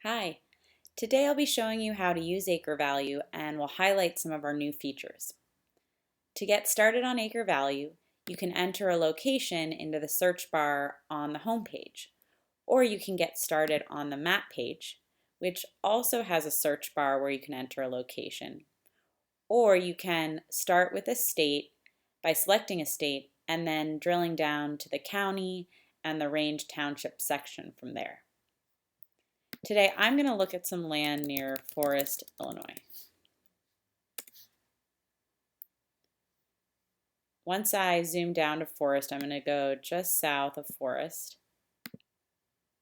Hi, today I'll be showing you how to use AcreValue and we'll highlight some of our new features. To get started on AcreValue, you can enter a location into the search bar on the home page, or you can get started on the map page, which also has a search bar where you can enter a location. Or you can start with a state by selecting a state and then drilling down to the county and the range township section from there. Today I'm going to look at some land near Forest, Illinois. Once I zoom down to Forest, I'm going to go just south of Forest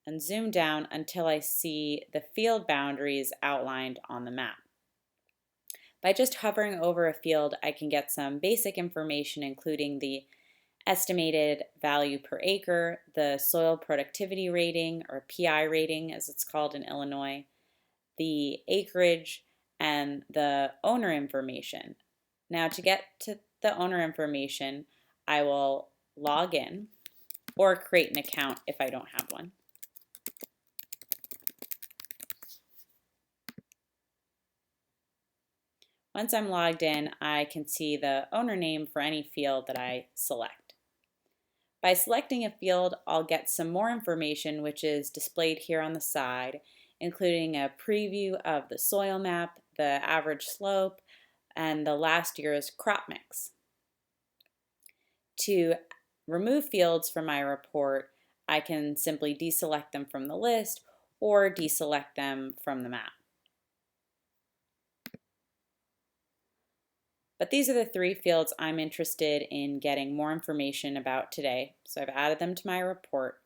and zoom down until I see the field boundaries outlined on the map. By just hovering over a field, I can get some basic information including the estimated value per acre, the soil productivity rating, or PI rating as it's called in Illinois, the acreage, and the owner information. Now to get to the owner information, I will log in or create an account if I don't have one. Once I'm logged in, I can see the owner name for any field that I select. By selecting a field, I'll get some more information which is displayed here on the side, including a preview of the soil map, the average slope, and the last year's crop mix. To remove fields from my report, I can simply deselect them from the list or deselect them from the map. But these are the three fields I'm interested in getting more information about today, so I've added them to my report.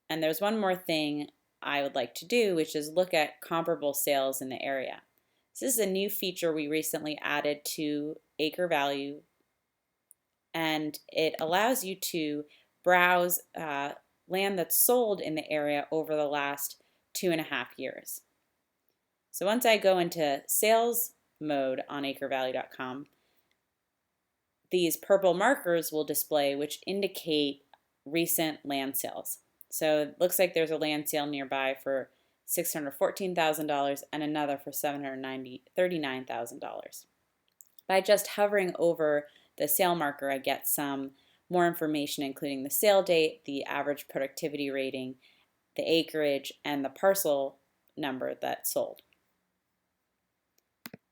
And there's one more thing I would like to do, which is look at comparable sales in the area. So this is a new feature we recently added to AcreValue, and it allows you to browse land that's sold in the area over the last 2.5 years. So once I go into sales mode on AcreValue.com, these purple markers will display which indicate recent land sales. So it looks like there's a land sale nearby for $614,000 and another for $739,000. By just hovering over the sale marker, I get some more information including the sale date, the average productivity rating, the acreage, and the parcel number that sold.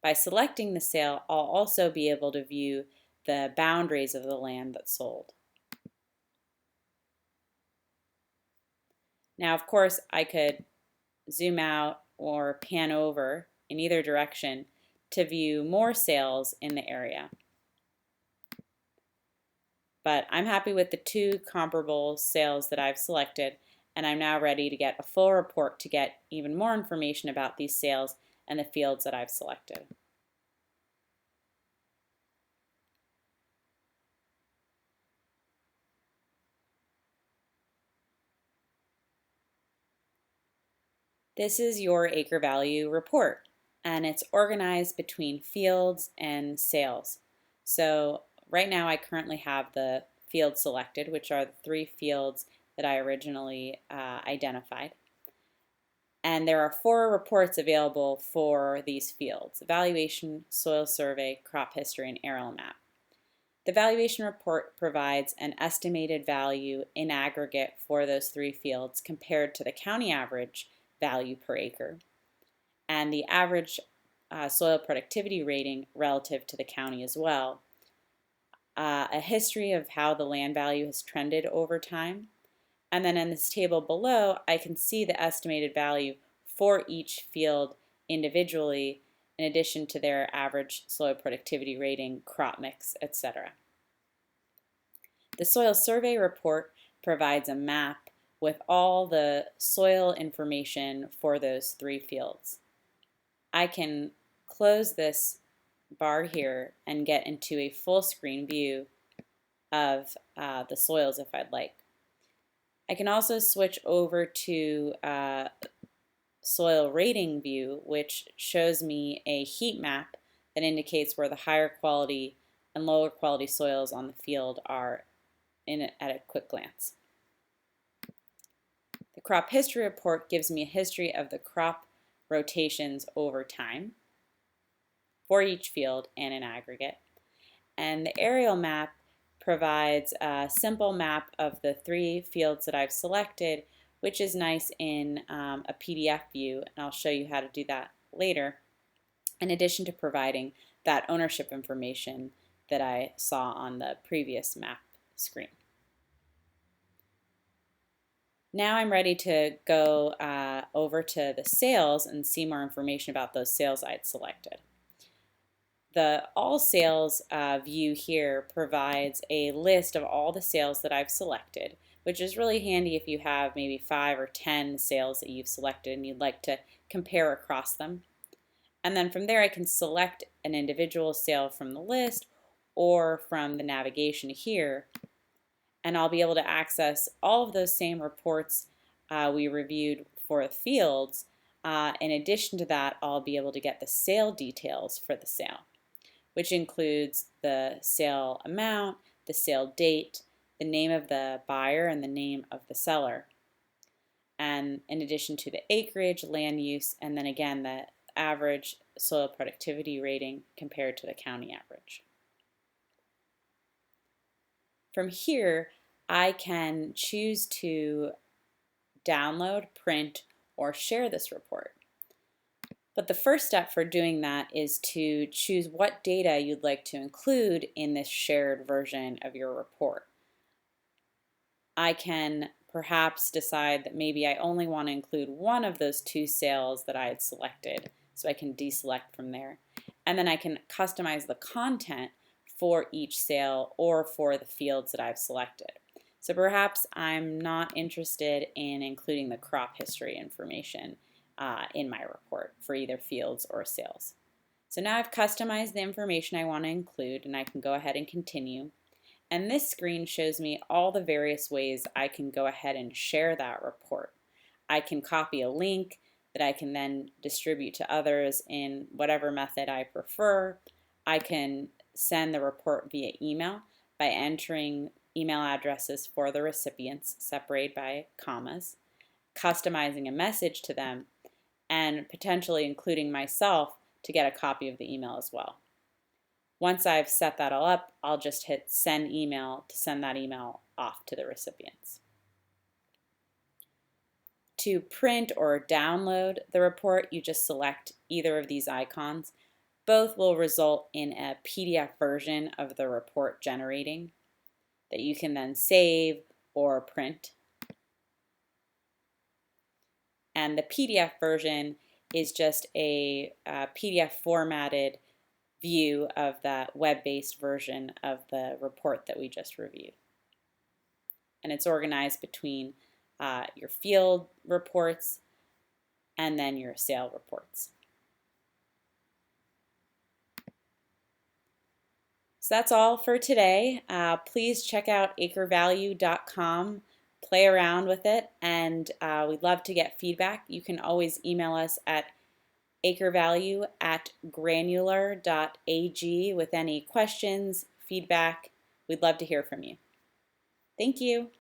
By selecting the sale, I'll also be able to view the boundaries of the land that sold. Now, of course, I could zoom out or pan over in either direction to view more sales in the area. But I'm happy with the two comparable sales that I've selected, and I'm now ready to get a full report to get even more information about these sales and the fields that I've selected. This is your AcreValue report, and it's organized between fields and sales. So right now I currently have the fields selected, which are the three fields that I originally identified. And there are 4 reports available for these fields: evaluation, soil survey, crop history, and aerial map. The valuation report provides an estimated value in aggregate for those 3 fields compared to the county average value per acre and the average soil productivity rating relative to the county as well. A history of how the land value has trended over time. And then in this table below, I can see the estimated value for each field individually, in addition to their average soil productivity rating, crop mix, etc. The soil survey report provides a map with all the soil information for those 3 fields. I can close this bar here and get into a full screen view of the soils if I'd like. I can also switch over to soil rating view, which shows me a heat map that indicates where the higher quality and lower quality soils on the field are at a quick glance. The crop history report gives me a history of the crop rotations over time for each field and in aggregate. And the aerial map provides a simple map of the 3 fields that I've selected, which is nice in a PDF view, and I'll show you how to do that later, in addition to providing that ownership information that I saw on the previous map screen. Now I'm ready to go over to the sales and see more information about those sales I'd selected. The All Sales view here provides a list of all the sales that I've selected, which is really handy if you have maybe 5 or 10 sales that you've selected and you'd like to compare across them. And then from there I can select an individual sale from the list or from the navigation here, and I'll be able to access all of those same reports we reviewed for the fields. In addition to that, I'll be able to get the sale details for the sale, which includes the sale amount, the sale date, the name of the buyer, and the name of the seller. And in addition to the acreage, land use, and then again the average soil productivity rating compared to the county average. From here, I can choose to download, print, or share this report. But the first step for doing that is to choose what data you'd like to include in this shared version of your report. I can perhaps decide that maybe I only want to include one of those 2 sales that I had selected, so I can deselect from there. And then I can customize the content for each sale or for the fields that I've selected. So perhaps I'm not interested in including the crop history information in my report for either fields or sales. So now I've customized the information I want to include, and I can go ahead and continue. And this screen shows me all the various ways I can go ahead and share that report. I can copy a link that I can then distribute to others in whatever method I prefer. I can send the report via email by entering email addresses for the recipients separated by commas, customizing a message to them, and potentially including myself to get a copy of the email as well. Once I've set that all up, I'll just hit send email to send that email off to the recipients. To print or download the report, you just select either of these icons. Both will result in a PDF version of the report generating that you can then save or print. And the PDF version is just a PDF formatted view of that web-based version of the report that we just reviewed. And it's organized between your field reports and then your sale reports. So that's all for today. Please check out AcreValue.com, play around with it, and we'd love to get feedback. You can always email us at acrevalue@granular.ag with any questions, feedback. We'd love to hear from you. Thank you.